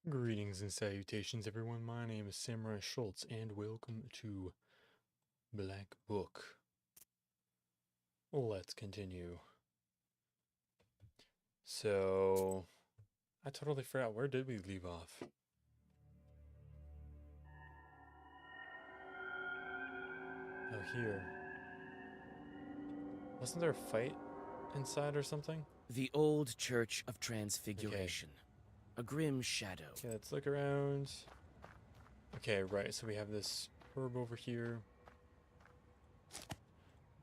Greetings and salutations, everyone. My name is Samurai Schultz, and welcome to Black Book. Let's continue. So, I totally forgot. Where did we leave off? Oh, here. Wasn't there a fight inside or something? The old Church of Transfiguration. A grim shadow. Okay, let's look around. Okay, right, so we have this herb over here.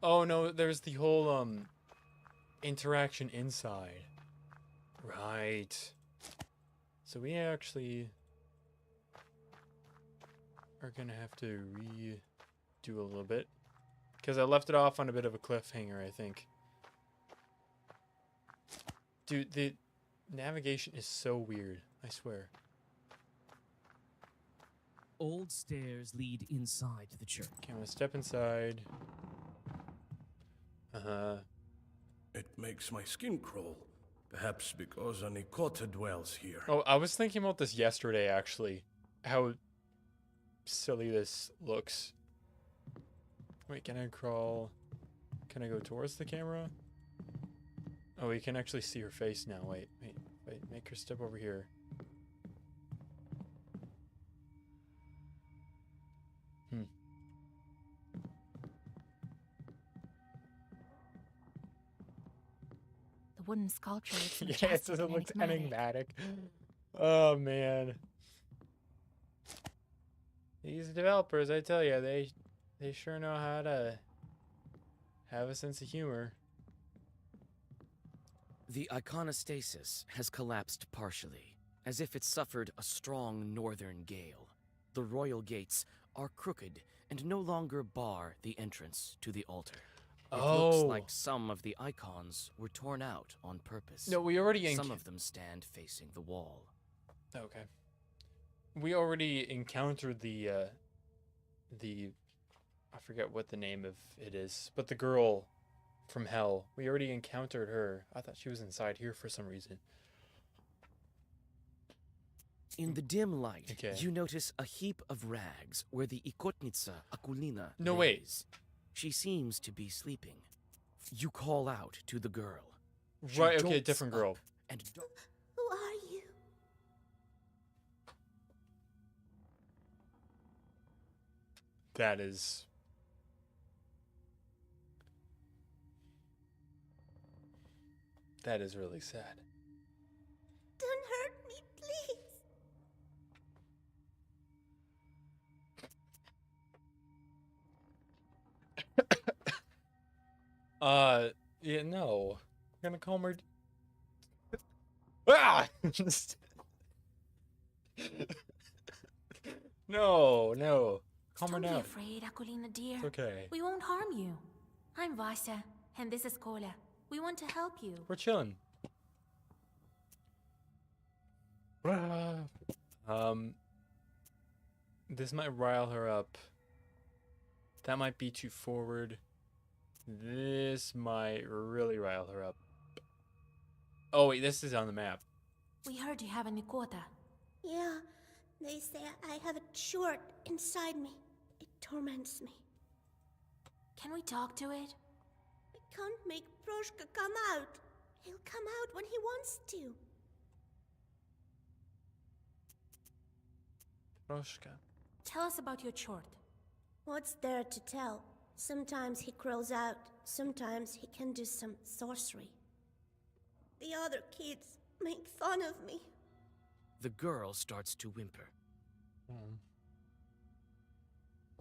Oh no, there's the whole, interaction inside. Right. So we actually are gonna have to redo a little bit. Because I left it off on a bit of a cliffhanger, I think. Dude, the navigation is so weird, I swear. Old stairs lead inside the church. Okay, I'm gonna step inside. It makes my skin crawl. Perhaps because a Nikota dwells here. Oh, I was thinking about this yesterday, actually. How silly this looks. Wait, can I crawl? Can I go towards the camera? Oh, we can actually see her face now. Wait. Make her step over here. The wooden sculpture looks Yeah, it majestic says it and looks enigmatic. enigmatic. Oh, man. These developers, I tell you, they sure know how to have a sense of humor. The iconostasis has collapsed partially, as if it suffered a strong northern gale. The royal gates are crooked and no longer bar the entrance to the altar. It looks like some of the icons were torn out on purpose. No, we already Some of them stand facing the wall. Okay. We already encountered the I forget what the name of it is, but the girl from hell. We already encountered her. I thought she was inside here for some reason. In the dim light, Okay. you notice a heap of rags where the Ikotnitsa Akulina No, lays. wait. She seems to be sleeping. You call out to the girl. She Right, okay, jolts different girl. up And Who are you? That is really sad. Don't hurt me, please. Yeah, no. I'm gonna calm her. Ah! No. Calm her Don't be down. afraid, Akulina dear. It's okay. We won't harm you. I'm Vasa, and this is Kola. We want to help you. We're chilling. This might rile her up. That might be too forward. This might really rile her up. Oh wait, this is on the map. We heard you have a Nikota. Yeah, they say I have a short inside me. It torments me. Can we talk to it? I can't make Proshka come out. He'll come out when he wants to. Roshka. Tell us about your chort. What's there to tell? Sometimes he crawls out, sometimes he can do some sorcery. The other kids make fun of me. the girl starts to whimper.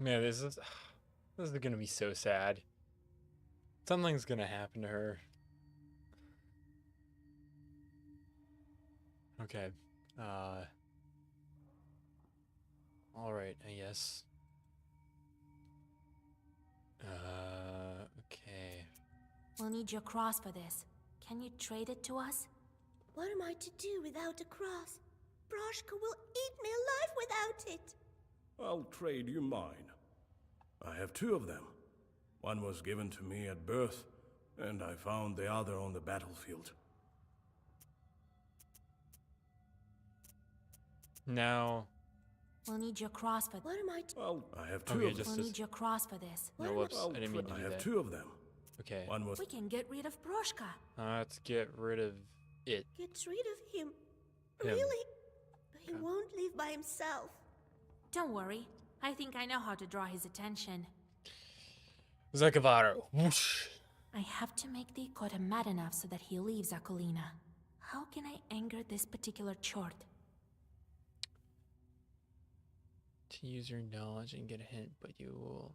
Man, this is gonna be so sad. Something's gonna happen to her. Okay. Alright, I guess. Okay. We'll need your cross for this. Can you trade it to us? What am I to do without a cross? Broshka will eat me alive without it. I'll trade you mine. I have two of them. One was given to me at birth, and I found the other on the battlefield. Now, We'll need your cross for What am I Well, I have two Okay, of them. just We'll need your cross for this. no, whoops, Well, I didn't mean to I do have that. two of them. Okay, One was We can get rid of Broshka. let's get rid of it. get rid of him? Him. Really? He won't leave by himself. Don't worry. I think I know how to draw his attention. Zakavaro, whoosh. I have to make the Ikota mad enough so that he leaves Akolina. How can I anger this particular chort? To use your knowledge and get a hint, but you will.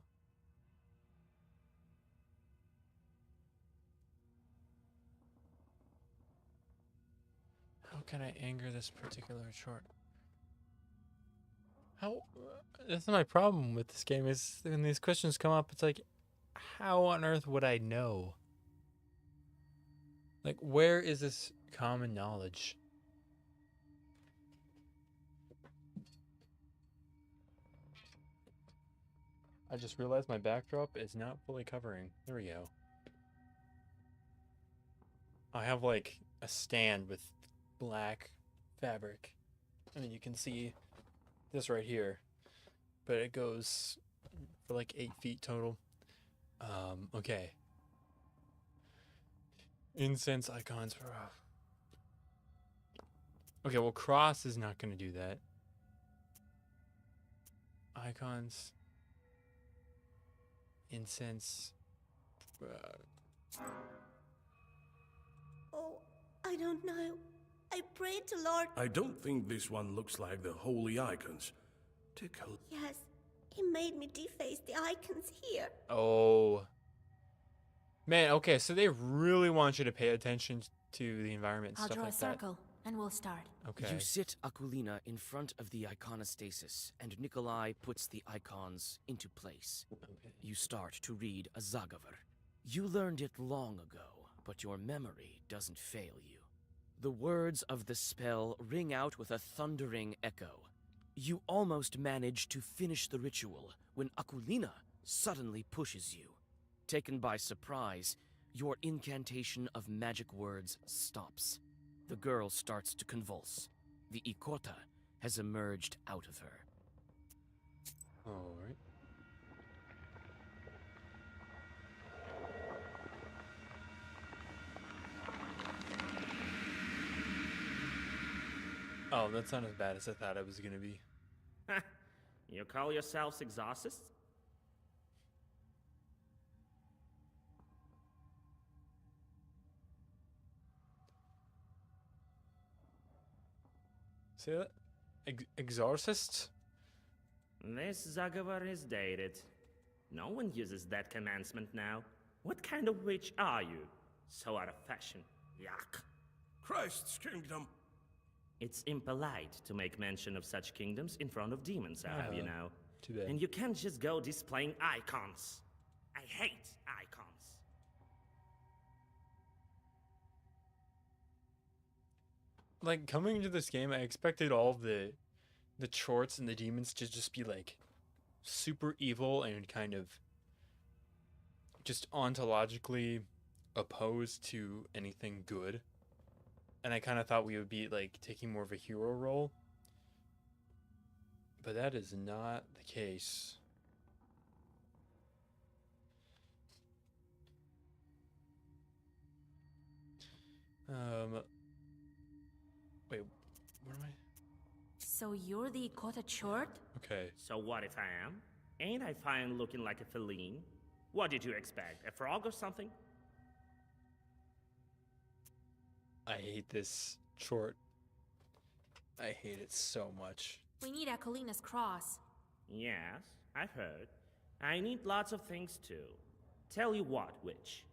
How can I anger this particular chart? How? That's my problem with this game. Is when these questions come up, it's like, how on earth would I know? Like, where is this common knowledge? I just realized my backdrop is not fully covering. There we go. I have like a stand with black fabric. I mean, you can see this right here, but it goes for like 8 feet total. Okay. Incense icons for. Okay, well, cross is not going to do that. Icons. Incense. Oh, I don't know. I prayed to Lord. I don't think this one looks like the holy icons. Take a look. Yes, he made me deface the icons here. Oh. Man, okay, so they really want you to pay attention to the environment and I'll stuff draw a like that. circle, and we'll start. Okay. You sit Akulina in front of the iconostasis, and Nikolai puts the icons into place. Okay. You start to read a Zagavar. You learned it long ago, but your memory doesn't fail you. The words of the spell ring out with a thundering echo. You almost manage to finish the ritual when Akulina suddenly pushes you. Taken by surprise, your incantation of magic words stops. The girl starts to convulse. The Ikota has emerged out of her. Alright. Oh, that's not as bad as I thought it was gonna be. You call yourselves exorcists? See that? Exorcist? This Zagavar is dated. No one uses that commencement now. What kind of witch are you? So out of fashion. Yuck. Christ's kingdom. It's impolite to make mention of such kingdoms in front of demons, you know. Too bad. And you can't just go displaying icons. I hate icons. Like, coming into this game, I expected all the chorts and the demons to just be like super evil and kind of just ontologically opposed to anything good. And I kind of thought we would be like taking more of a hero role. But that is not the case. Wait, what am I? So you're the Ikota chort? Okay. So what if I am? Ain't I fine looking like a feline? What did you expect? A frog or something? I hate this short. I hate it so much. We need Akolina's cross. Yes, I've heard. I need lots of things too. Tell you what, witch.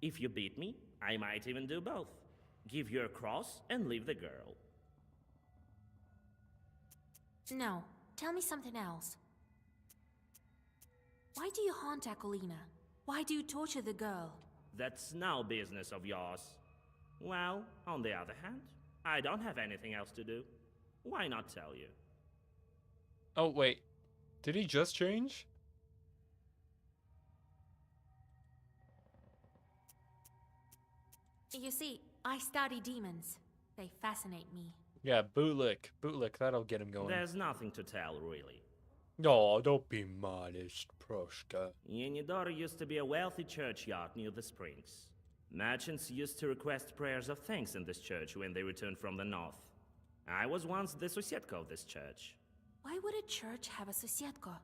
If you beat me, I might even do both. Give your cross and leave the girl. No, tell me something else. Why do you haunt Akolina? Why do you torture the girl? That's no business of yours. Well, on the other hand, I don't have anything else to do. Why not tell you? Oh, wait. Did he just change? You see, I study demons. They fascinate me. Yeah, bootlick. Bootlick, that'll get him going. There's nothing to tell, really. No, don't be modest, Proshka. Yenidor used to be a wealthy churchyard near the springs. Merchants used to request prayers of thanks in this church when they returned from the north. I was once the Sosiedko of this church. Why would a church have a Sosiedko?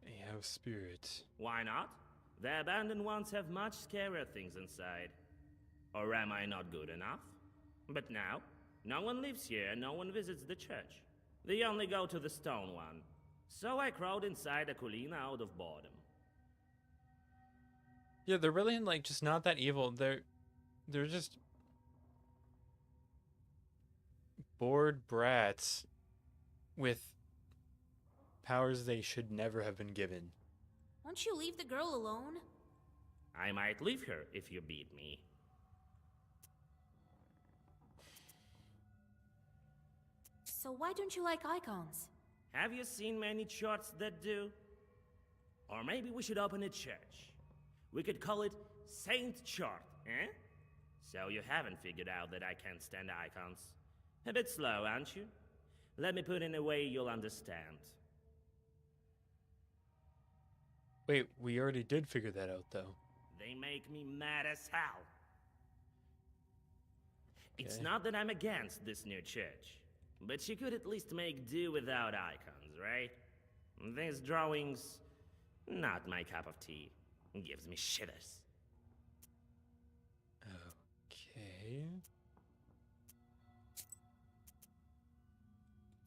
A house spirit. Why not? The abandoned ones have much scarier things inside. Or am I not good enough? But now, no one lives here and no one visits the church. They only go to the stone one. So I crawled inside Akulina out of boredom. Yeah, they're really like just not that evil. They're just bored brats with powers they should never have been given. Won't you leave the girl alone? I might leave her if you beat me. So why don't you like icons? Have you seen many charts that do? Or maybe we should open a church. We could call it Saint Chart, eh? So you haven't figured out that I can't stand icons. A bit slow, aren't you? Let me put it in a way you'll understand. Wait, we already did figure that out, though. They make me mad as hell. It's Okay. not that I'm against this new church, but you could at least make do without icons, right? These drawings, not my cup of tea. Gives me shivers. Okay.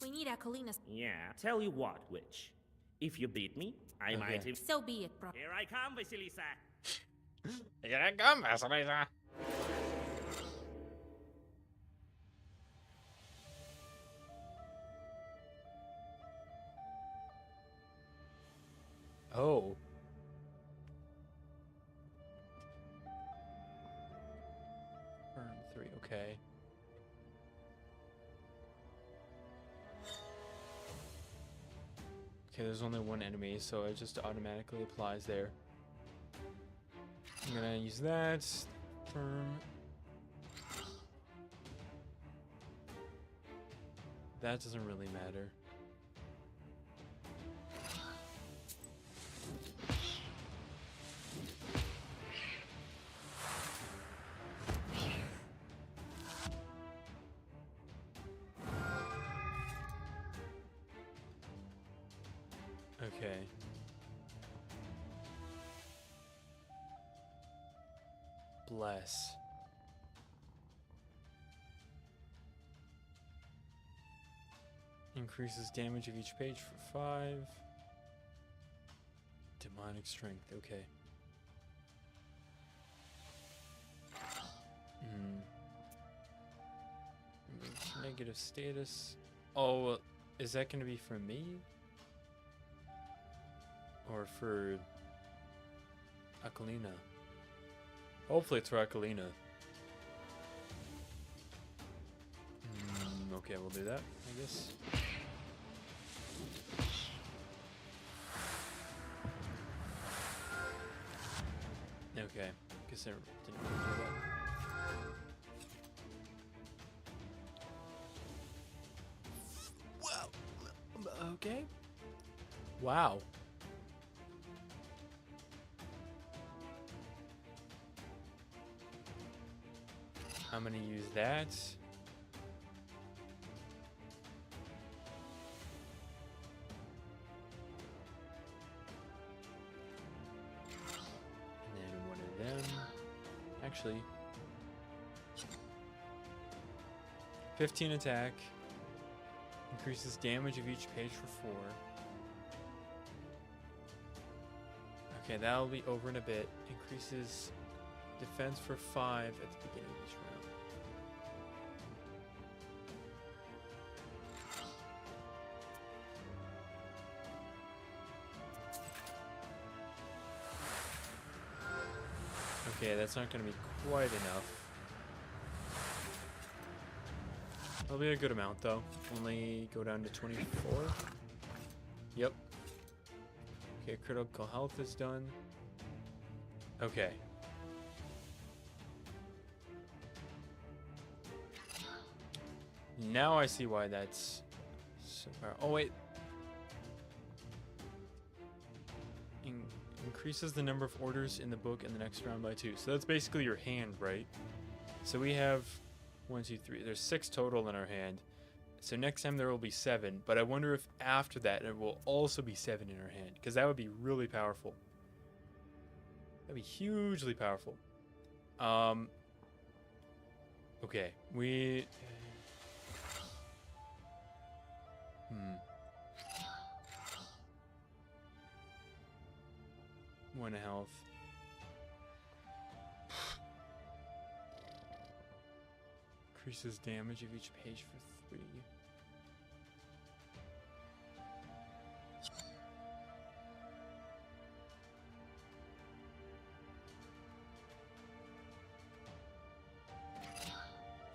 We need Akulina's. Yeah, tell you what, witch. If you beat me, I might Okay. even... So be it, bro. Here I come, Vasilisa! Here I come, Vasilisa. Oh. Turn 3, okay. Okay, there's only one enemy, so it just automatically applies there. I'm gonna use that. Firm. That doesn't really matter. Okay. Bless. Increases damage of each page for 5. Demonic strength, okay. Removes negative status. Oh, is that going to be for me? Or for Akulina? Hopefully it's for Akulina. Okay, we'll do that, I guess. Okay, guess I didn't really do that. Wow. Okay. Wow. I'm gonna use that. And then one of them. Actually, 15 attack. Increases damage of each page for 4. Okay, that'll be over in a bit. Increases defense for 5 at the beginning of each round. Okay, that's not going to be quite enough. That'll be a good amount, though. Only go down to 24. Yep. Okay, critical health is done. Okay. Now I see why that's so far. Oh wait. Increases the number of orders in the book in the next round by 2. So that's basically your hand, right? So we have 1, 2, 3. There's 6 total in our hand. So next time there will be 7. But I wonder if after that it will also be 7 in our hand, because that would be really powerful. That'd be hugely powerful. Okay, we. 1 health. Increases damage of each page for 3.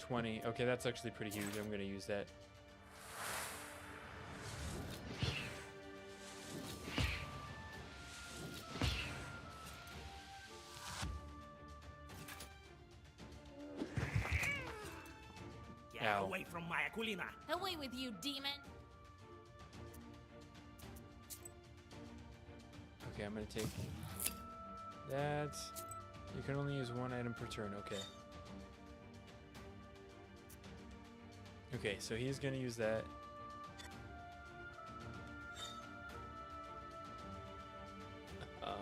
$20. Okay, that's actually pretty huge. I'm gonna use that. Get Ow. away from my Aquilina! Away with you, demon! Okay, I'm gonna take that. You can only use 1 item per turn. Okay. Okay, so he's gonna use that. Okay.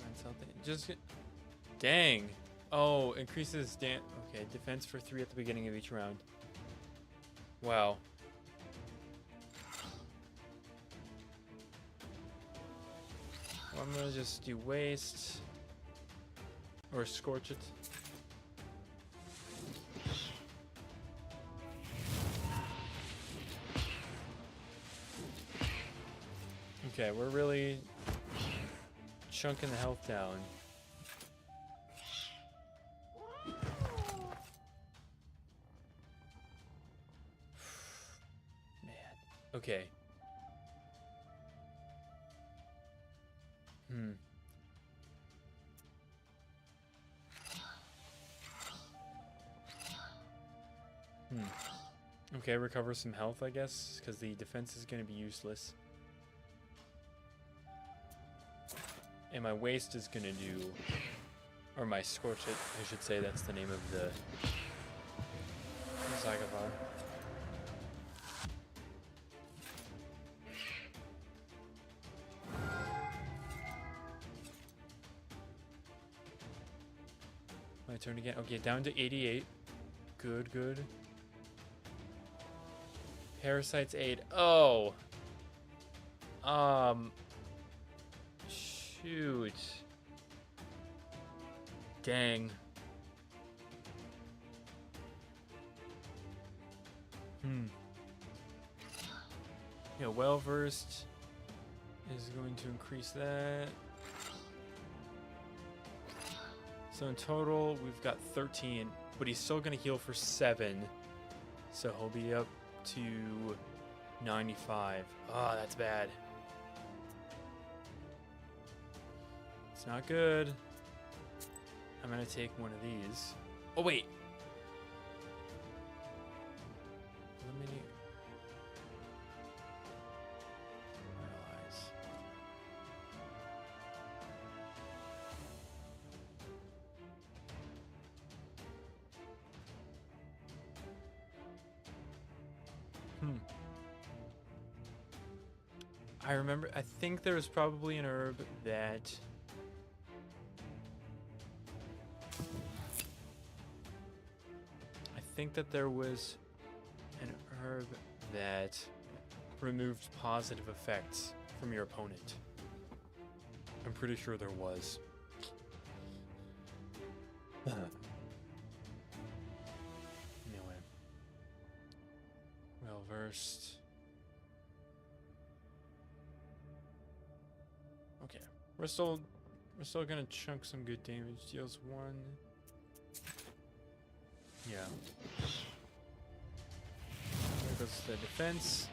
Run something. Just get. Dang. Oh, increases okay, defense for 3 at the beginning of each round. Wow. Well, I'm gonna just do waste. Or scorch it. Okay, we're really chunking the health down. Man. Okay. Okay, recover some health, I guess, because the defense is going to be useless. And my waste is going to do... Or my scorch it, I should say, that's the name of the... Zagavar. My turn again. Okay, down to 88. Good, good. Parasite's aid. Oh. Shoot. Dang. Yeah, well versed is going to increase that. So in total, we've got 13, but he's still going to heal for 7. So he'll be up to 95. Oh, that's bad. It's not good. I'm going to take one of these. Oh, wait. Eliminate. Paralyze. I remember, I think there was probably an herb that... I think that there was an herb that removed positive effects from your opponent. I'm pretty sure there was. Anyway. Well versed. Okay. We're still gonna chunk some good damage. Deals 1. Yeah. There goes the defense.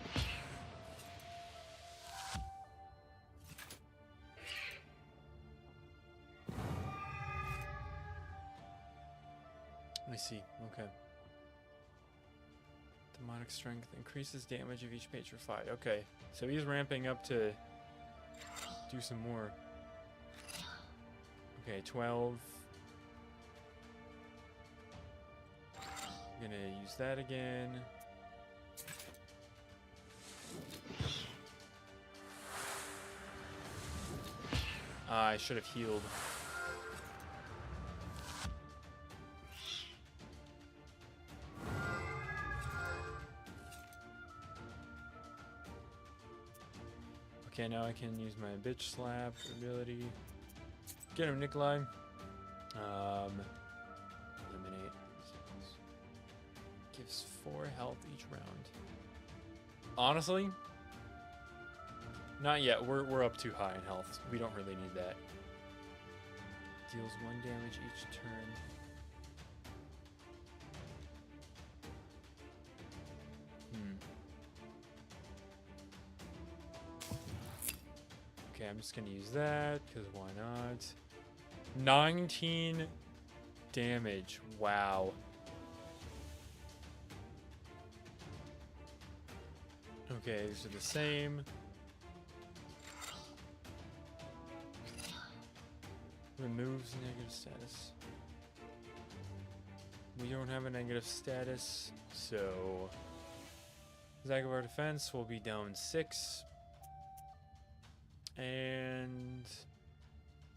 I see. Okay. Demonic strength increases damage of each page for 5. Okay, so he's ramping up to do some more. Okay, 12. I'm gonna use that again. I should have healed. Okay, now I can use my bitch slap ability. Get him, Nikolai. Eliminate. Gives 4 health each round. Honestly, not yet. We're up too high in health. We don't really need that. Deals 1 damage each turn. Okay, I'm just gonna use that, because why not? 19 damage. Wow. Okay, these are the same. Removes negative status. We don't have a negative status, so Zagovar defense will be down 6. And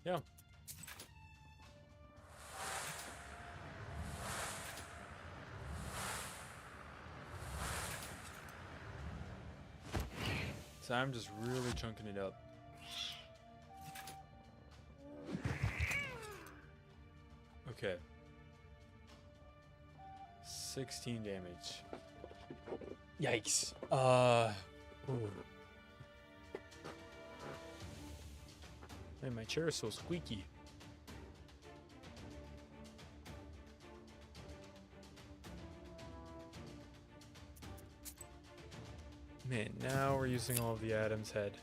yeah. So I'm just really chunking it up. Okay. 16 damage. Yikes. Ooh. Man, my chair is so squeaky. Man, now we're using all of the Adam's head.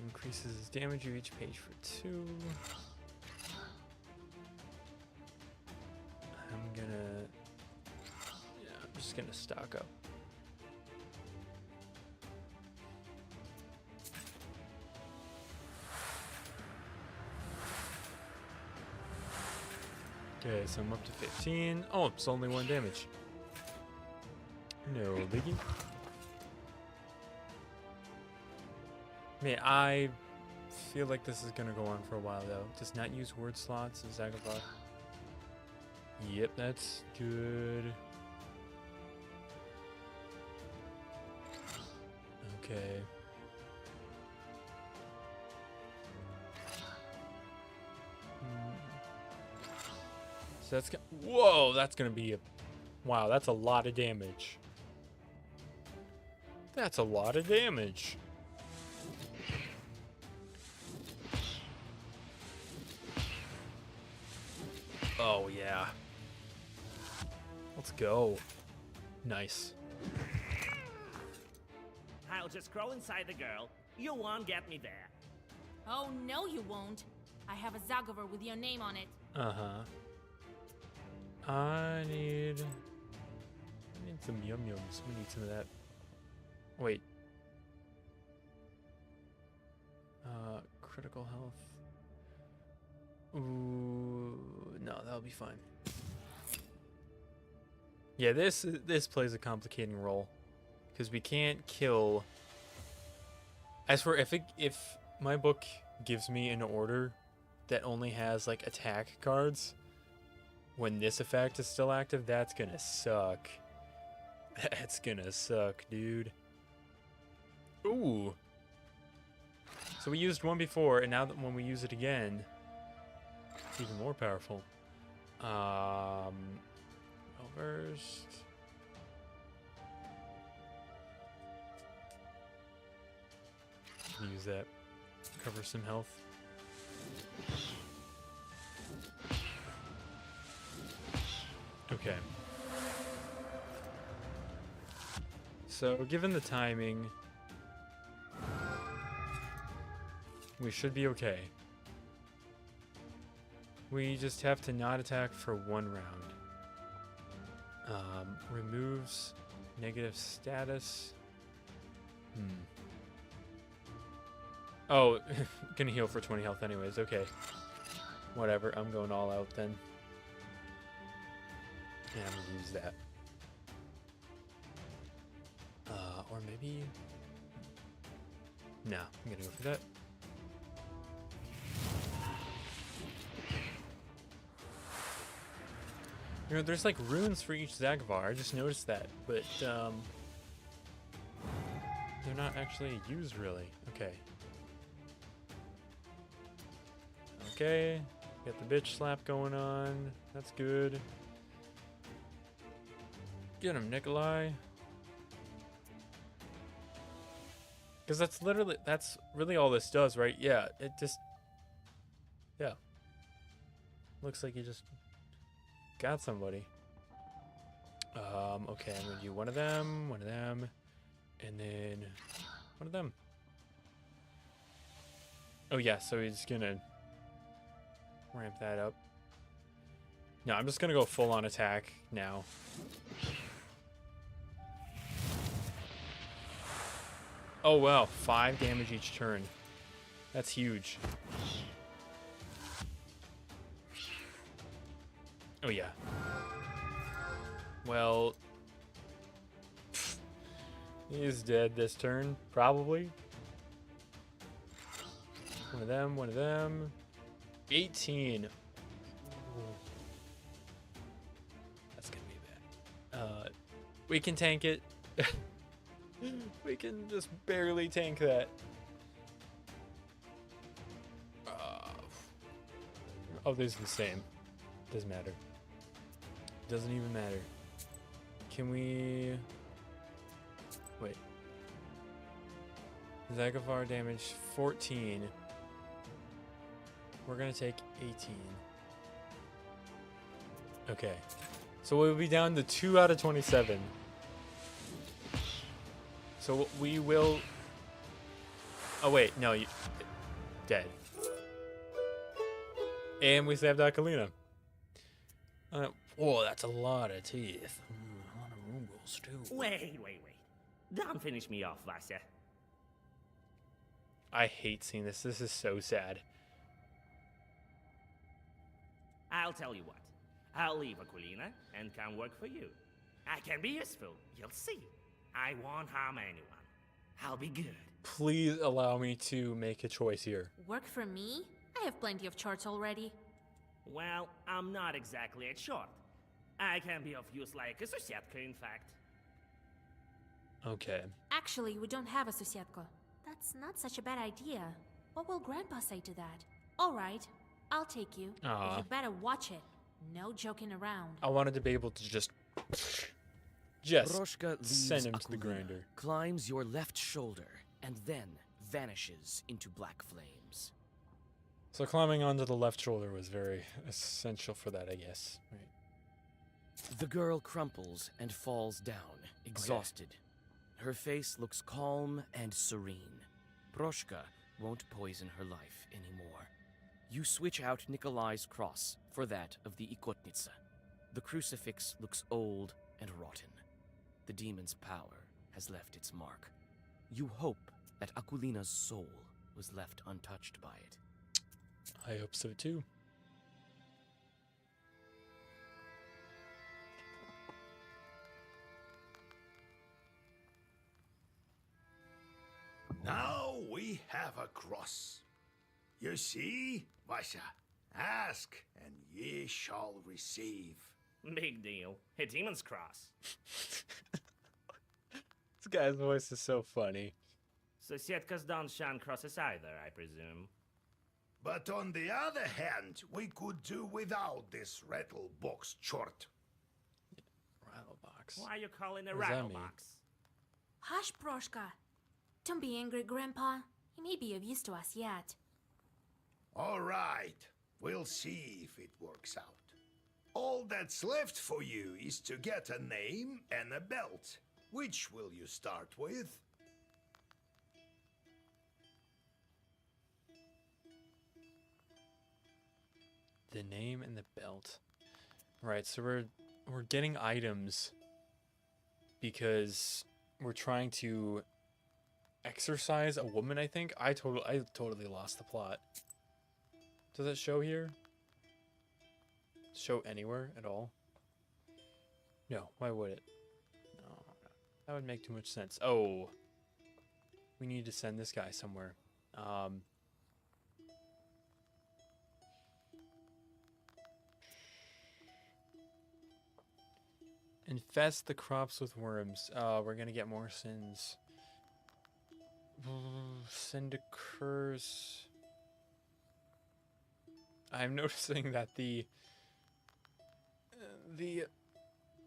Increases damage of each page for 2. I'm just gonna stock up. Okay, so I'm up to 15. Oh, it's only 1 damage. No biggie. Man, I feel like this is gonna go on for a while though. Does not use word slots in Zagovar. Yep, that's good. Okay. So that's whoa, that's gonna be a wow, that's a lot of damage. That's a lot of damage. Oh yeah. Let's go. Nice. I'll just crawl inside the girl. You won't get me there. Oh, no, you won't. I have a Zagovar with your name on it. Uh-huh. I need some yum-yums. We need some of that. Wait. Critical health. Ooh, no, that'll be fine. Yeah, this plays a complicating role because we can't kill. As for if my book gives me an order that only has like attack cards, when this effect is still active, that's gonna suck. That's gonna suck, dude. Ooh. So we used one before, and now that when we use it again, it's even more powerful. Burst. Use that. Cover some health. Okay. So, given the timing, we should be okay. We just have to not attack for 1 round. Removes negative status. Oh, gonna heal for 20 health anyways. Okay. Whatever. I'm going all out then. Yeah, I'm gonna use that. Or maybe... No, I'm gonna go for that. You know, there's like runes for each Zagavar. I just noticed that, but they're not actually used really. Okay. Okay. Got the bitch slap going on. That's good. Get him, Nikolai. Because that's really all this does, right? Yeah, it just... Yeah. Looks like you just got somebody. Okay, I'm gonna do one of them, and then one of them. Oh yeah, so he's gonna ramp that up. No, I'm just gonna go full on attack now. Oh wow, 5 damage each turn. That's huge. Oh yeah. Well, he's dead this turn, probably. One of them. 18. Ooh. That's gonna be bad. We can tank it. We can just barely tank that. Oh, these are the same. Doesn't matter. Doesn't even matter. Can we... Wait. Zagavar damage 14. We're gonna take 18. Okay. So we'll be down to 2 out of 27. So we will... Oh wait, no, you... Dead. And we saved Akulina. Whoa, that's a lot of teeth. A lot of Moongles too. Wait. Don't finish me off, Vasya. I hate seeing this. This is so sad. I'll tell you what. I'll leave Aquilina and come work for you. I can be useful. You'll see. I won't harm anyone. I'll be good. Please allow me to make a choice here. Work for me? I have plenty of charts already. Well, I'm not exactly a short. I can be of use like a Susietka, in fact. Okay. Actually, we don't have a Susietka. That's not such a bad idea. What will Grandpa say to that? Alright, I'll take you. But you better watch it. No joking around. I wanted to be able to just Broshka send leaves him to the Akulina, grinder. climbs your left shoulder, and then vanishes into black flames. So climbing onto the left shoulder was very essential for that, I guess. Right. The girl crumples and falls down, exhausted. Her face looks calm and serene. Broshka won't poison her life anymore. You switch out Nikolai's cross for that of the Ikotnitsa. The crucifix looks old and rotten. The demon's power has left its mark. You hope that Akulina's soul was left untouched by it. I hope so too. Now we have a cross. You see, Vasya? Ask, and ye shall receive. Big deal. A demon's cross. This guy's voice is so funny. Susietkas don't shun crosses either, I presume. But on the other hand, we could do without this rattle box chort. Rattle box. Why are you calling a What does that rattle mean? box? Hush, Broshka. Don't be angry, Grandpa. He may be of use to us yet. All right, we'll see if it works out. All that's left for you is to get a name and a belt. Which will you start with? The name and the belt. Right, so we're getting items because we're trying to exorcise a woman, I think. I totally lost the plot. Does it show here? Show anywhere at all? No, why would it? No, that would make too much sense. Oh, we need to send this guy somewhere. Infest the crops with worms. We're gonna get more sins. Send a curse. I'm noticing that the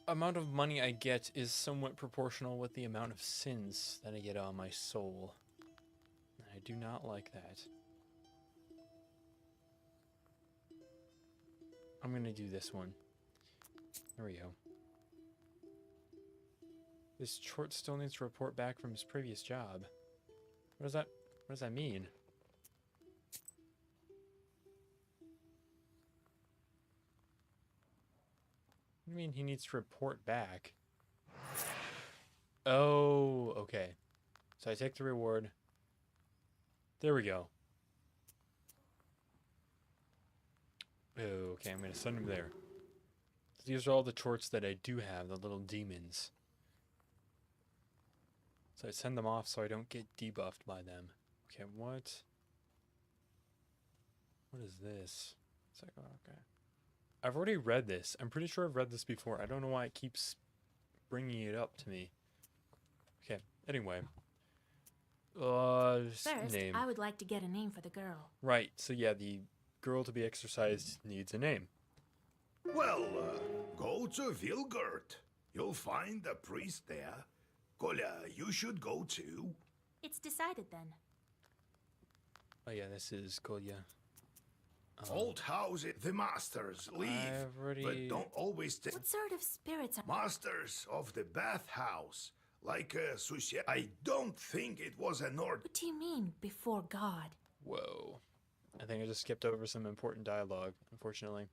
amount of money I get is somewhat proportional with the amount of sins that I get on my soul. I do not like that. I'm gonna do this one. There we go. This Chort still needs to report back from his previous job. What does that mean? What do you mean he needs to report back? Oh, okay. So I take the reward. There we go. Oh, okay, I'm gonna send him there. These are all the Chorts that I do have, the little demons. So I send them off so I don't get debuffed by them. Okay, what? What is this? It's like, oh, okay. I've already read this. I'm pretty sure I've read this before. I don't know why it keeps bringing it up to me. Okay, anyway. First, name. I would like to get a name for the girl. Right, so yeah, the girl to be exorcised needs a name. Well, go to Vilgurt. You'll find a priest there. Kolya, you should go too. It's decided then. Oh yeah, this is Kolya. Old house, the masters leave, I've already... but don't always take. What sort of spirits are... Masters of the bathhouse, like Susia. I don't think it was an order. What do you mean, before God? Whoa. I think I just skipped over some important dialogue, unfortunately.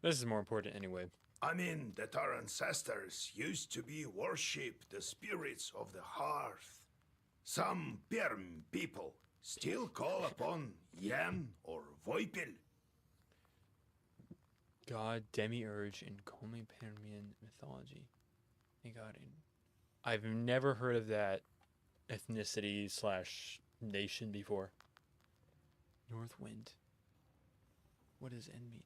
This is more important anyway. I mean, that our ancestors used to be worship the spirits of the hearth. Some Perm people still call upon Yan or Voipil. God, Demiurge in Comi-Permian mythology. Thank God. I've never heard of that ethnicity / nation before. Northwind. What does N mean?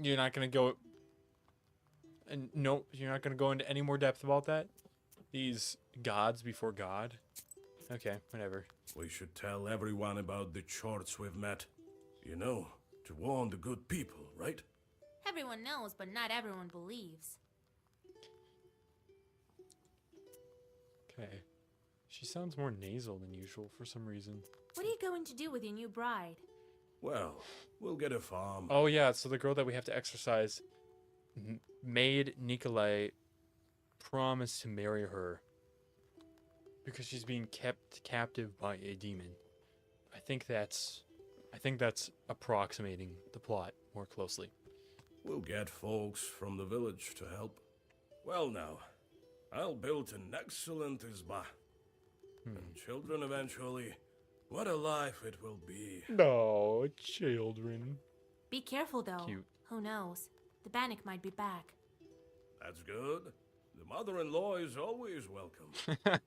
You're not gonna go. And no, you're not gonna go into any more depth about that. These gods before God. Okay, whatever. We should tell everyone about the Chorts we've met. You know, to warn the good people, right? Everyone knows, but not everyone believes. Okay. She sounds more nasal than usual for some reason. What are you going to do with your new bride? Well, we'll get a farm. Oh yeah, so the girl that we have to exorcise made Nikolai promise to marry her because she's being kept captive by a demon. I think that's approximating the plot more closely. We'll get folks from the village to help. Well now, I'll build an excellent izba. And children eventually. What a life it will be. No, children. Be careful though. Cute. Who knows? The Bannock might be back. That's good. The mother-in-law is always welcome.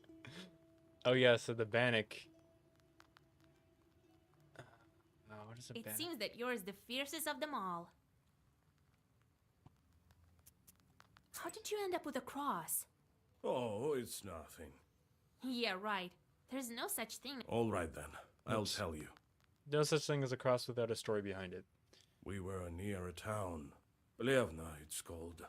Oh yeah, so the Bannock. What is a It Bannock? seems that you're the fiercest of them all. How did you end up with a cross? Oh, it's nothing. Yeah, right. There's no such thing. All right then, I'll Oops. tell you. No such thing as a cross without a story behind it. We were near a town. Plevna, it's called.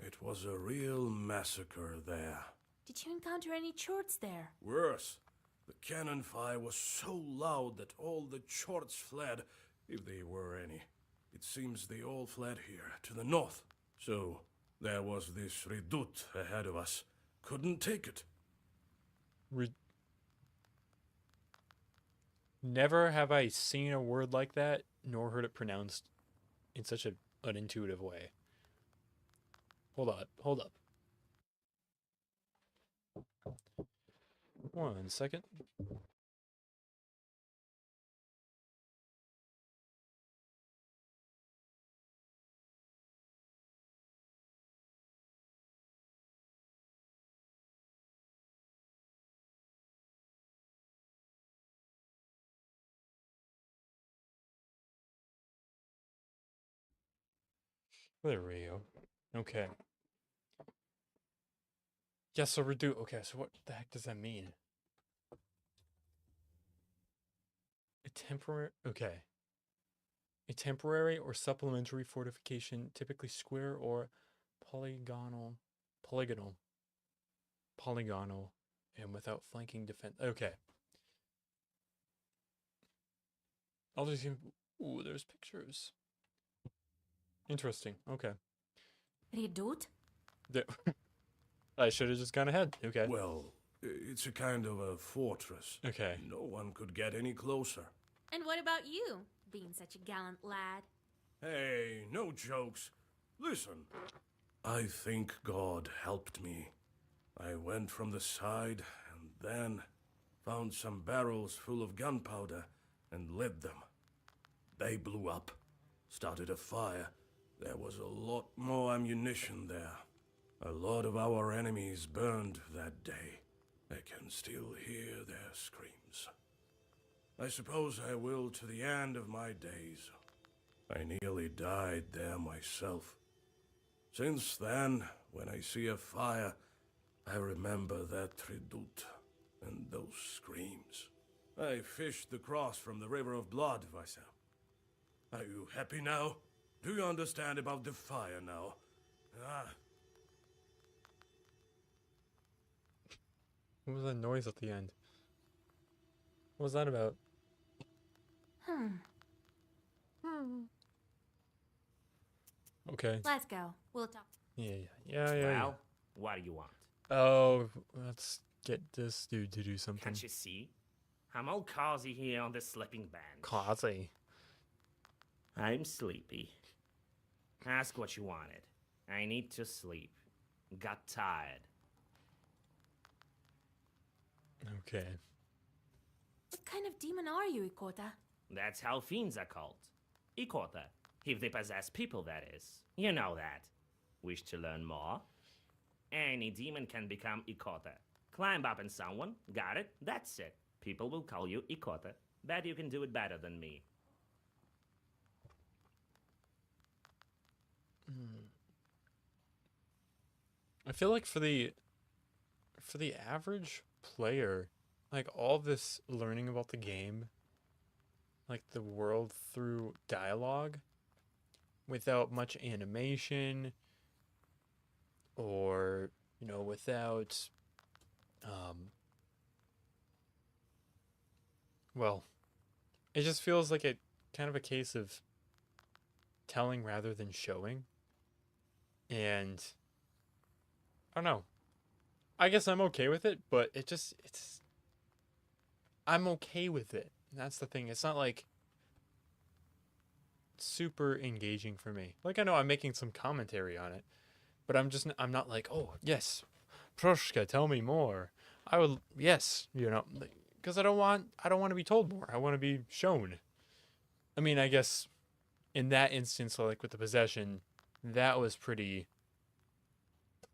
It was a real massacre there. Did you encounter any Chorts there? Worse, the cannon fire was so loud that all the Chorts fled, if they were any. It seems they all fled here, to the north. So, there was this redoute ahead of us. Couldn't take it. Never have I seen a word like that, nor heard it pronounced in such an unintuitive way. Hold up, hold up. 1 second. There we go. Okay. Yeah, so reduce. Okay, so what the heck does that mean? A temporary. Okay. A temporary or supplementary fortification, typically square or polygonal. Polygonal. Polygonal. And without flanking defense. Okay. I'll just. Ooh, there's pictures. Interesting. Okay. Redut? There. I should have just gone ahead. Okay. Well, it's a kind of a fortress. Okay. No one could get any closer. And what about you, being such a gallant lad? Hey, no jokes. Listen. I think God helped me. I went from the side and then found some barrels full of gunpowder and lit them. They blew up, started a fire. There was a lot more ammunition there. A lot of our enemies burned that day. I can still hear their screams. I suppose I will to the end of my days. I nearly died there myself. Since then, when I see a fire, I remember that Redut and those screams. I fished the cross from the river of blood, Vaisa. Are you happy now? Do you understand about the fire now? Ah. What was that noise at the end? What was that about? Okay. Let's go. We'll talk. Yeah. Well, what do you want? Oh, let's get this dude to do something. Can't you see? I'm all cozy here on the sleeping bench. Cozy. I'm sleepy. Ask what you wanted. I need to sleep. Got tired. Okay. What kind of demon are you, Ikota? That's how fiends are called. Ikota. If they possess people, that is. You know that. Wish to learn more? Any demon can become Ikota. Climb up on someone, got it, that's it. People will call you Ikota. Bet you can do it better than me. I feel like for the average player, like all this learning about the game, like the world through dialogue, without much animation, or without well, it just feels like a kind of a case of telling rather than showing. And I don't know. I guess I'm okay with it, but I'm okay with it. And that's the thing. It's not like super engaging for me. Like, I know I'm making some commentary on it, but I'm not like, oh, yes, Proshka, tell me more. I would, yes, because I don't want to be told more. I want to be shown. I mean, I guess in that instance, like with the possession, that was pretty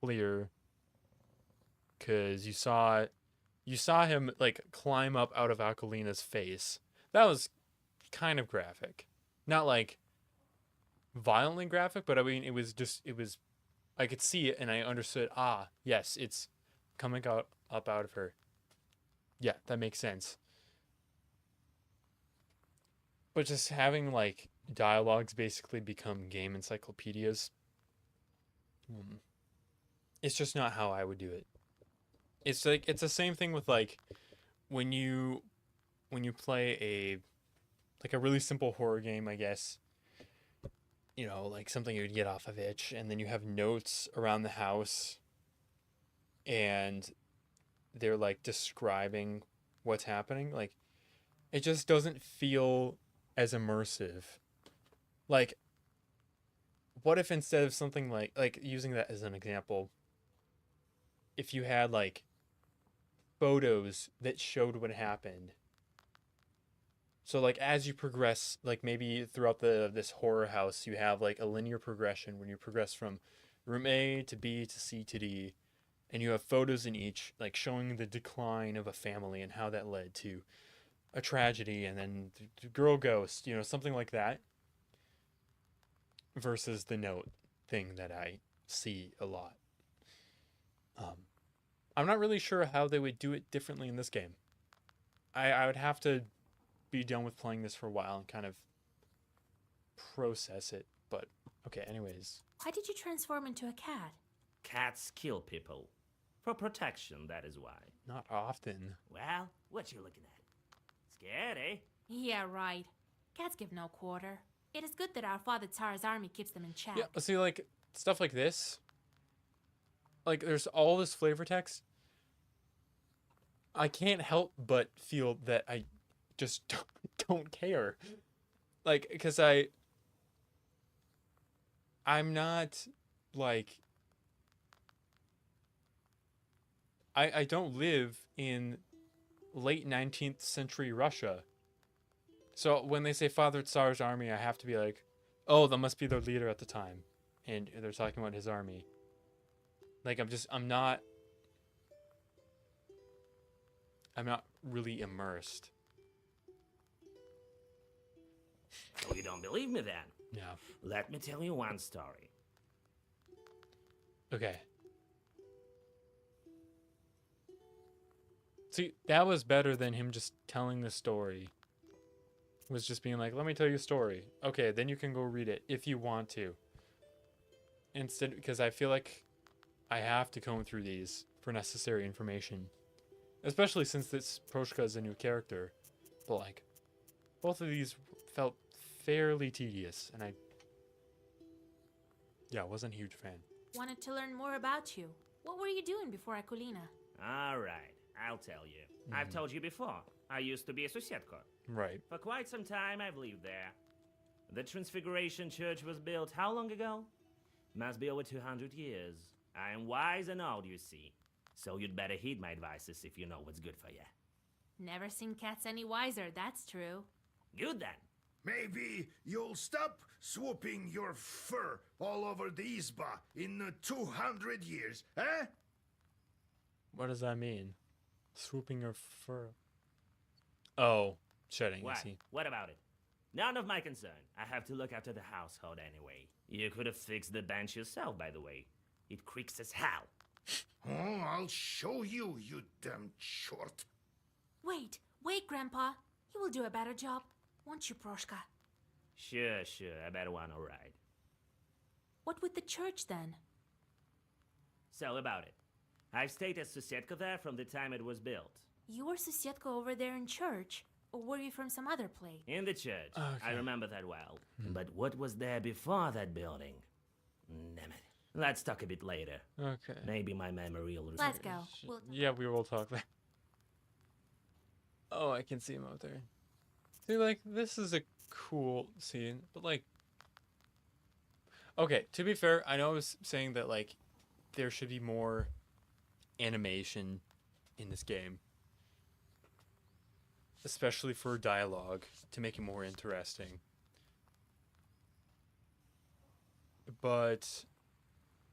clear, because you saw him like climb up out of Aquilina's face. That was kind of graphic, not like violently graphic, but I mean it was I could see it and I understood. Ah, yes, it's coming up out of her. Yeah, that makes sense. But just having like dialogues basically become game encyclopedias, it's just not how I would do it. It's like it's the same thing with like when you play a really simple horror game, I guess. Like something you'd get off of itch, and then you have notes around the house, and they're like describing what's happening. Like it just doesn't feel as immersive. Like, what if instead of something like using that as an example, if you had like photos that showed what happened. So like as you progress, like maybe throughout this horror house, you have like a linear progression when you progress from room A to B to C to D, and you have photos in each like showing the decline of a family and how that led to a tragedy, and then the girl ghost, you know, something like that. Versus the note thing that I see a lot. I'm not really sure how they would do it differently in this game. I would have to be done with playing this for a while and kind of process it. But okay, anyways. Why did you transform into a cat? Cats kill people. For protection, that is why. Not often. Well, what you looking at? Scared, eh? Yeah, right. Cats give no quarter. It is good that our father Tsar's army keeps them in check. Yeah, see, like, stuff like this. Like, there's all this flavor text. I can't help but feel that I just don't care. Like, because I'm not, like... I don't live in late 19th century Russia. So when they say Father Tsar's army, I have to be like, oh, that must be their leader at the time. And they're talking about his army. Like, I'm not really immersed. Oh, you don't believe me then? Yeah. Let me tell you one story. Okay. See, that was better than him just telling the story. Was just being like, let me tell you a story. Okay, then you can go read it if you want to. Instead, because I feel like I have to comb through these for necessary information. Especially since this Proshka is a new character. But like, both of these felt fairly tedious, and I wasn't a huge fan. Wanted to learn more about you. What were you doing before Akulina? Alright, I'll tell you. I've told you before. I used to be a Susietko. Right. For quite some time, I've lived there. The Transfiguration Church was built how long ago? Must be over 200 years. I am wise and old, you see. So you'd better heed my advices if you know what's good for you. Never seen cats any wiser, that's true. Good then. Maybe you'll stop swooping your fur all over the Izba in 200 years, eh? What does that mean? Swooping your fur. Oh, shedding, I What? see. What about it? None of my concern. I have to look after the household anyway. You could have fixed the bench yourself, by the way. It creaks as hell. Oh, I'll show you, you damn short. Wait, Grandpa. You will do a better job, won't you, Proshka? Sure, I better want to ride. What with the church, then? So, about it. I've stayed as Susietka there from the time it was built. You were Susietka over there in church, or were you from some other place? In the church. Okay. I remember that well. But what was there before that building? Damn it. Let's talk a bit later. Okay. Maybe my memory will Let's go. We'll... Yeah, we will talk there. Oh, I can see him out there. See, like, this is a cool scene, but, like... Okay, to be fair, I know I was saying that, like, there should be more animation in this game. Especially for dialogue, to make it more interesting. But...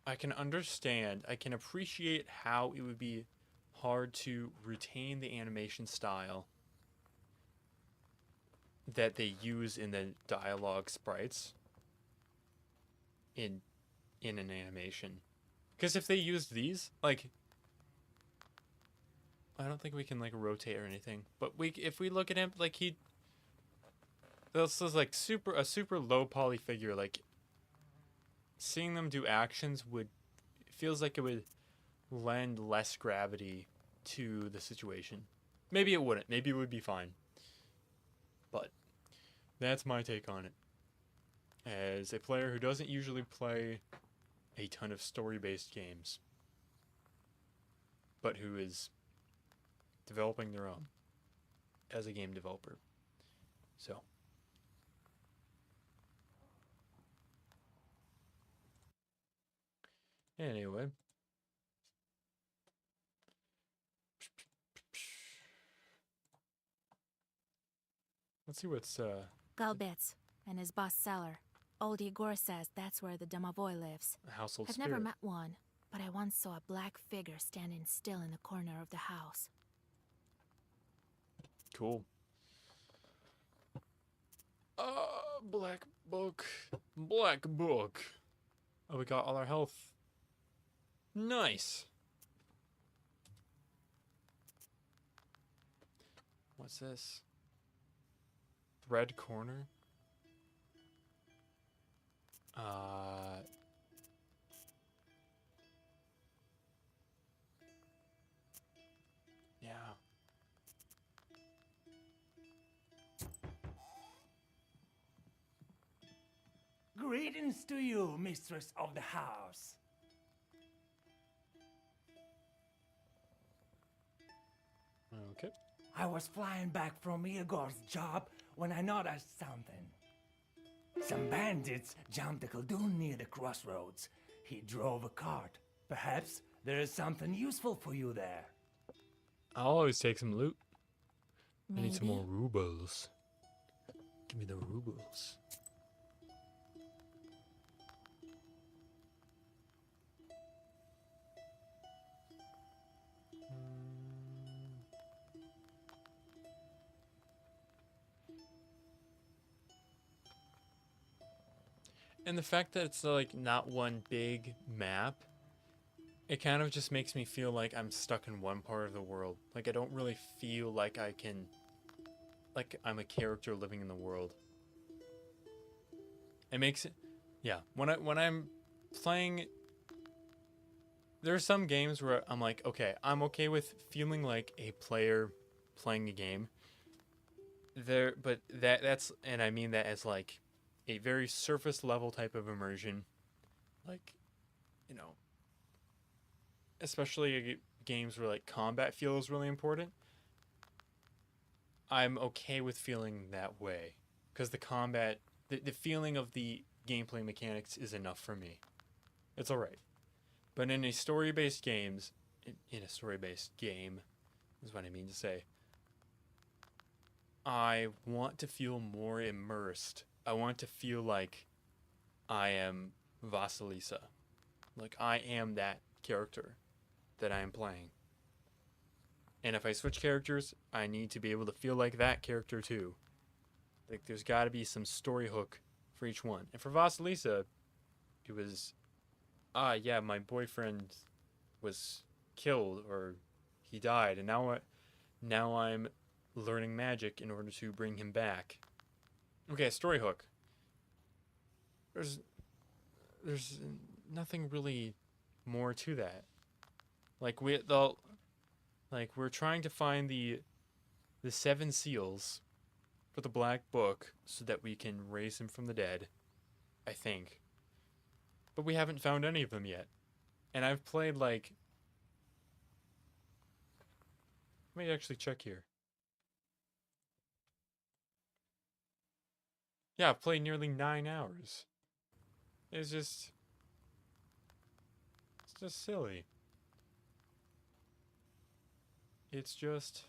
I can understand, I can appreciate how it would be hard to retain the animation style that they use in the dialogue sprites in an animation. Because if they used these, like, I don't think we can like rotate or anything. But if we look at him, like this is like a super low poly figure, like. Seeing them do actions feels like it would lend less gravity to the situation. Maybe it wouldn't. Maybe it would be fine. But that's my take on it. As a player who doesn't usually play a ton of story-based games, but who is developing their own as a game developer. So. Anyway. Let's see what's Galbitz and his boss Cellar. Old Igor says that's where the Domovoy lives. a household I've spirit. never met one, but I once saw a black figure standing still in the corner of the house. Cool. Black book. Black book. Oh, we got all our health. Nice. What's this? Red corner. Yeah. Greetings to you, mistress of the house. Okay. I was flying back from Igor's job when I noticed something. Some bandits jumped a Khaldun near the crossroads. He drove a cart. Perhaps there is something useful for you there. I'll always take some loot. I need some Maybe. more rubles. Give me the rubles. And the fact that it's like not one big map, it kind of just makes me feel like I'm stuck in one part of the world. Like I don't really feel like I can, like I'm a character living in the world. It makes it, yeah. When I'm playing, there are some games where I'm like, okay, I'm okay with feeling like a player playing a game. But that's, and I mean that as like a very surface level type of immersion, like, you know, especially games where like combat feels really important. I'm okay with feeling that way because the combat, the feeling of the gameplay mechanics is enough for me. It's all right. But in a story-based games, in a story-based game, is what I mean to say, I want to feel more immersed. I want to feel like I am Vasilisa. Like I am that character that I am playing. And if I switch characters, I need to be able to feel like that character too. Like there's got to be some story hook for each one. And for Vasilisa, it was, yeah, my boyfriend was killed or he died, and now I'm learning magic in order to bring him back. Okay, story hook. There's nothing really more to that. Like we're trying to find the 7 seals for the Black Book so that we can raise him from the dead, I think. But we haven't found any of them yet. And I've played like, let me actually check here. Yeah, I've played nearly 9 hours. It's just silly. It's just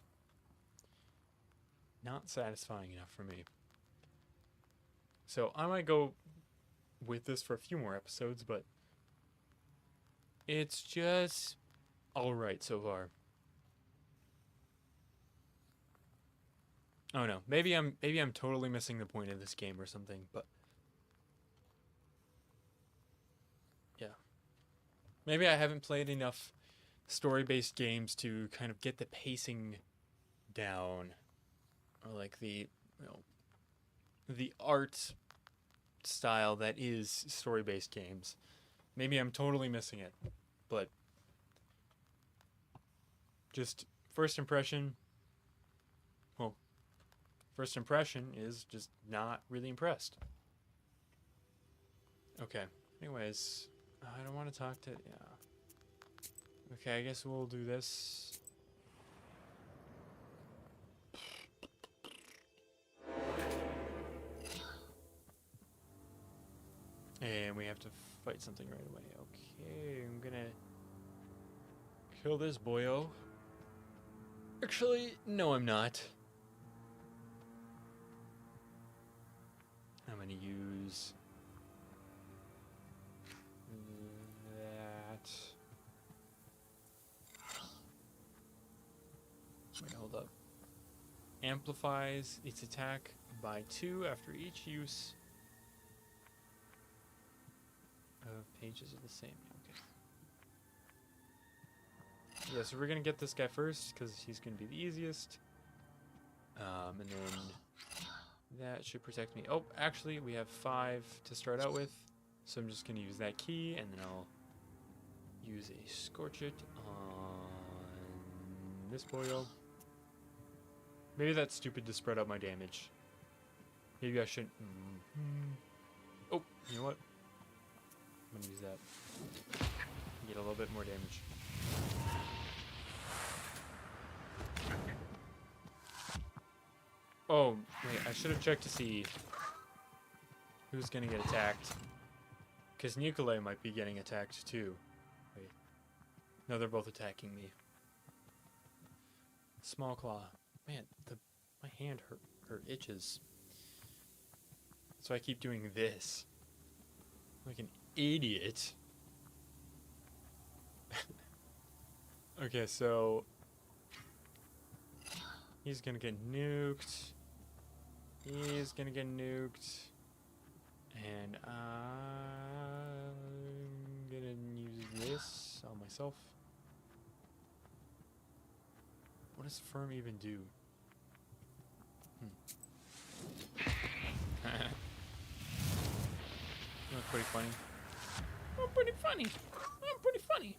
not satisfying enough for me. So I might go with this for a few more episodes, but it's just alright so far. Oh no, maybe I'm totally missing the point of this game or something, but yeah. Maybe I haven't played enough story-based games to kind of get the pacing down, or like the art style that is story-based games. Maybe I'm totally missing it, but just first impression is just not really impressed. Okay, anyways, I don't want to talk to, yeah. Okay, I guess we'll do this. And we have to fight something right away. Okay, I'm gonna kill this boyo. Actually, no, I'm not. I'm gonna use that. Wait, hold up. Amplifies its attack by 2 after each use of pages of the same. Okay. Yeah, so we're gonna get this guy first because he's gonna be the easiest. And then that should protect me. Oh, actually, we have 5 to start out with, so I'm just gonna use that key, and then I'll use a Scorch It on this boyo. Maybe that's stupid to spread out my damage. Maybe I shouldn't. Oh, you know what? I'm gonna use that. Get a little bit more damage. Oh, wait, I should have checked to see who's gonna get attacked. Because Nikolai might be getting attacked too. Wait. No, they're both attacking me. Small Claw. Man, my hand hurt itches. So I keep doing this. Like an idiot. Okay, so he's gonna get nuked. He's gonna get nuked. And I'm gonna use this on myself. What does Firm even do? That's pretty funny. I'm pretty funny. I'm pretty funny.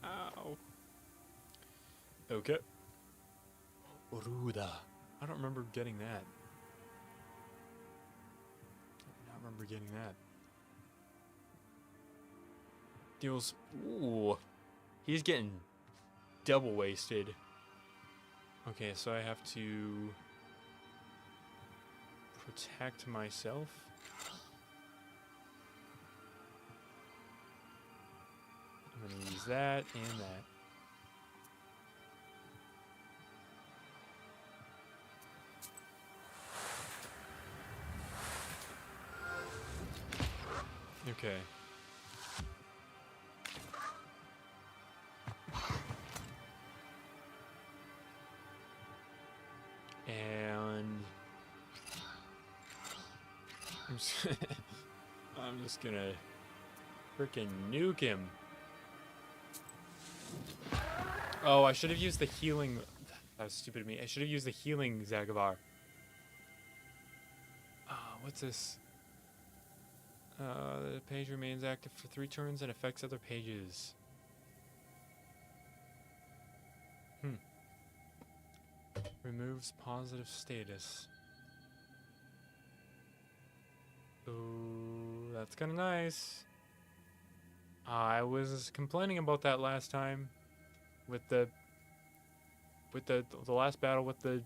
Ow. Okay. Ruda. I don't remember getting that. I do not remember getting that. Deals. Ooh. He's getting double wasted. Okay, so I have to protect myself. I'm gonna use that and that. Okay. And I'm just gonna freaking nuke him. Oh, I should have used the healing. That was stupid of me. I should have used the healing Zagavar. What's this? The page remains active for 3 turns and affects other pages. Removes positive status. Ooh, that's kind of nice. I was complaining about that last time with the last battle with the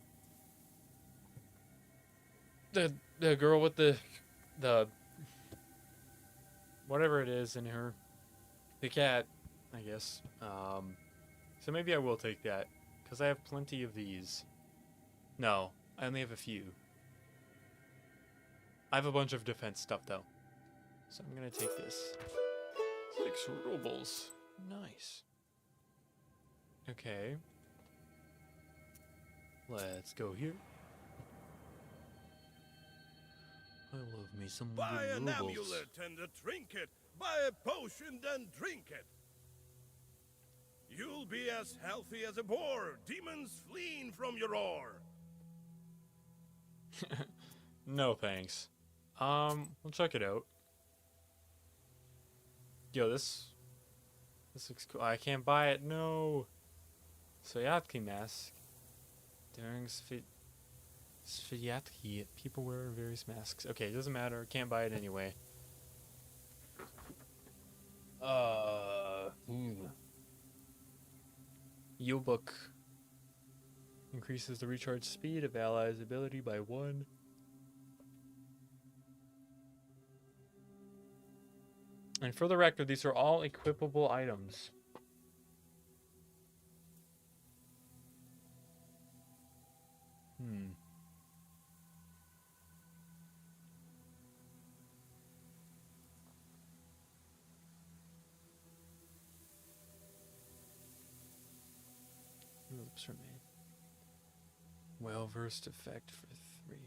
girl with the whatever it is in her, the cat, I guess. So maybe I will take that because I have plenty of these. No, I only have a few. I have a bunch of defense stuff though, so I'm gonna take this. 6 rubles, nice. Okay, let's go here. I love me some Buy good an rubles. amulet and a trinket. Buy a potion and drink it. You'll be as healthy as a boar, demons fleeing from your roar. No thanks. We'll check it out. Yo, this looks cool. I can't buy it. No. Sviatki mask. During Sviatki, people wear various masks. Okay, it doesn't matter. Can't buy it anyway. Yearbook increases the recharge speed of allies' ability by 1. And for the record, these are all equipable items. Lips are made. Well-versed effect for 3.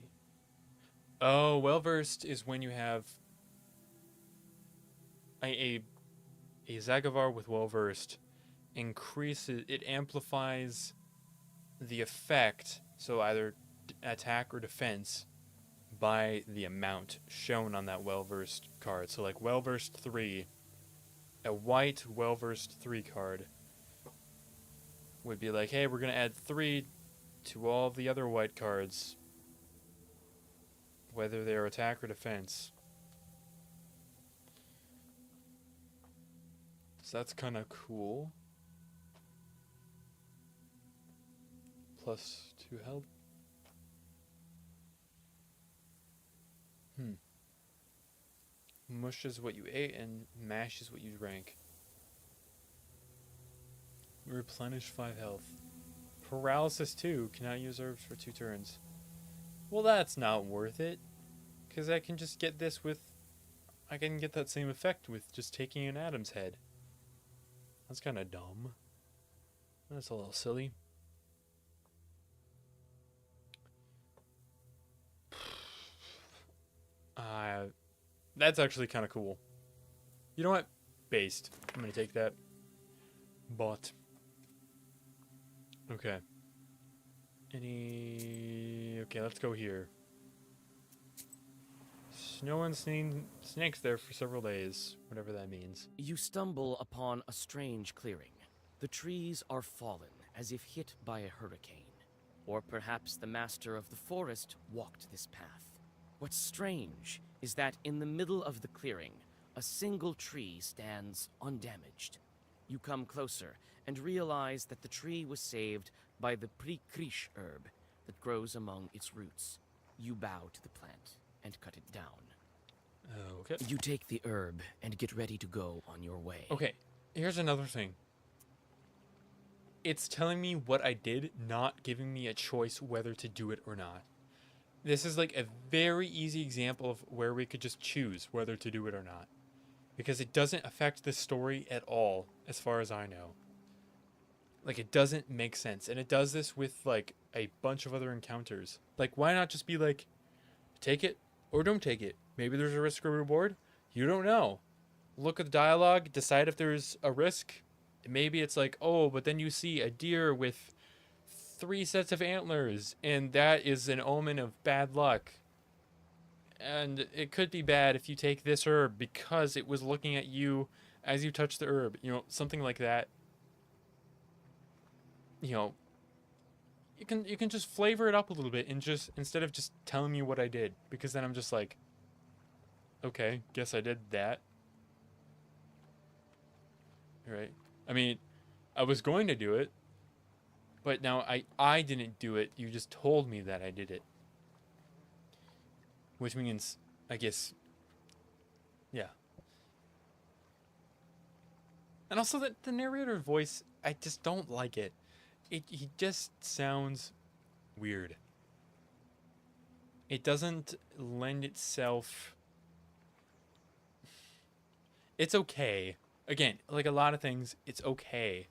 Oh, well-versed is when you have a Zagavar with well-versed increases, it amplifies the effect, so either attack or defense, by the amount shown on that well-versed card. So like well-versed 3, a white well-versed 3 card would be like, hey, we're going to add 3 to all the other white cards, whether they're attack or defense. So that's kind of cool. Plus 2 health. Mush is what you ate, and mash is what you drank. Replenish 5 health. Paralysis 2. Cannot use herbs for 2 turns. Well, that's not worth it. Because I can just get this with... I can get that same effect with just taking an Adam's head. That's kind of dumb. That's a little silly. That's actually kind of cool. You know what? Based. I'm going to take that. Bought. Okay. Okay, let's go here. Snow and snakes there for several days, whatever that means. You stumble upon a strange clearing. The trees are fallen, as if hit by a hurricane. Or perhaps the master of the forest walked this path. What's strange is that in the middle of the clearing, a single tree stands undamaged. You come closer and realize that the tree was saved by the Prikrish herb that grows among its roots. You bow to the plant and cut it down. Okay. You take the herb and get ready to go on your way. Okay, here's another thing. It's telling me what I did, not giving me a choice whether to do it or not. This is like a very easy example of where we could just choose whether to do it or not. Because it doesn't affect the story at all, as far as I know. Like, it doesn't make sense. And it does this with, like, a bunch of other encounters. Like, why not just be like, take it or don't take it? Maybe there's a risk or reward. You don't know. Look at the dialogue, decide if there's a risk. Maybe it's like, oh, but then you see a deer with 3 sets of antlers, and that is an omen of bad luck. And it could be bad if you take this herb because it was looking at you as you touch the herb. You know, something like that. You know, you can just flavor it up a little bit and just, instead of just telling me what I did. Because then I'm just like, okay, guess I did that. Right? I mean, I was going to do it. But now I didn't do it. You just told me that I did it. Which means, I guess, yeah. And also the narrator voice, I just don't like it. He just sounds weird. It doesn't lend itself... It's okay. Again, like a lot of things, it's okay.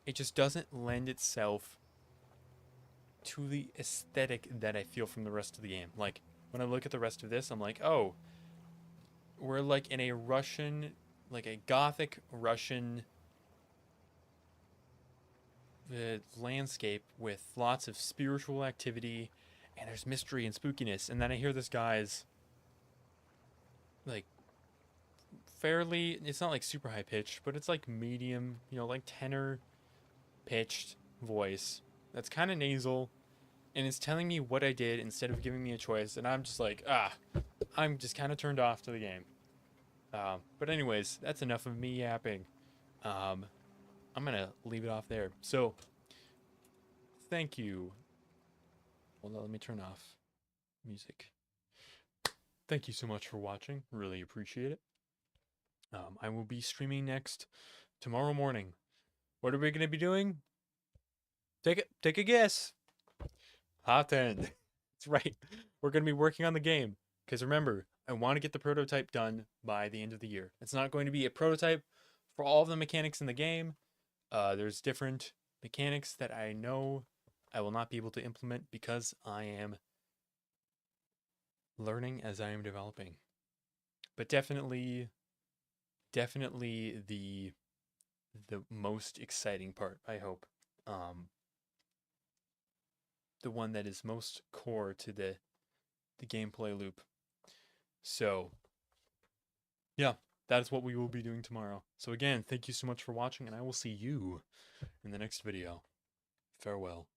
It just doesn't lend itself to the aesthetic that I feel from the rest of the game. Like, when I look at the rest of this, I'm like, oh, we're like in a Russian, like a gothic Russian landscape with lots of spiritual activity, and there's mystery and spookiness. And then I hear this guy's, like, fairly, it's not like super high pitched, but it's like medium, you know, like tenor pitched voice that's kind of nasal, and it's telling me what I did instead of giving me a choice, and I'm just like, I'm just kind of turned off to the game. But anyways, that's enough of me yapping. I'm gonna leave it off there. So thank you. Well, let me turn off music. Thank you so much for watching. Really appreciate it. I will be streaming next tomorrow morning. What are we going to be doing? Take a guess. Hot End. That's right. We're going to be working on the game. Because remember, I want to get the prototype done by the end of the year. It's not going to be a prototype for all of the mechanics in the game. There's different mechanics that I know I will not be able to implement because I am learning as I am developing. But definitely the most exciting part, I hope. The one that is most core to the gameplay loop. So, yeah, that is what we will be doing tomorrow. So again, thank you so much for watching, and I will see you in the next video. Farewell.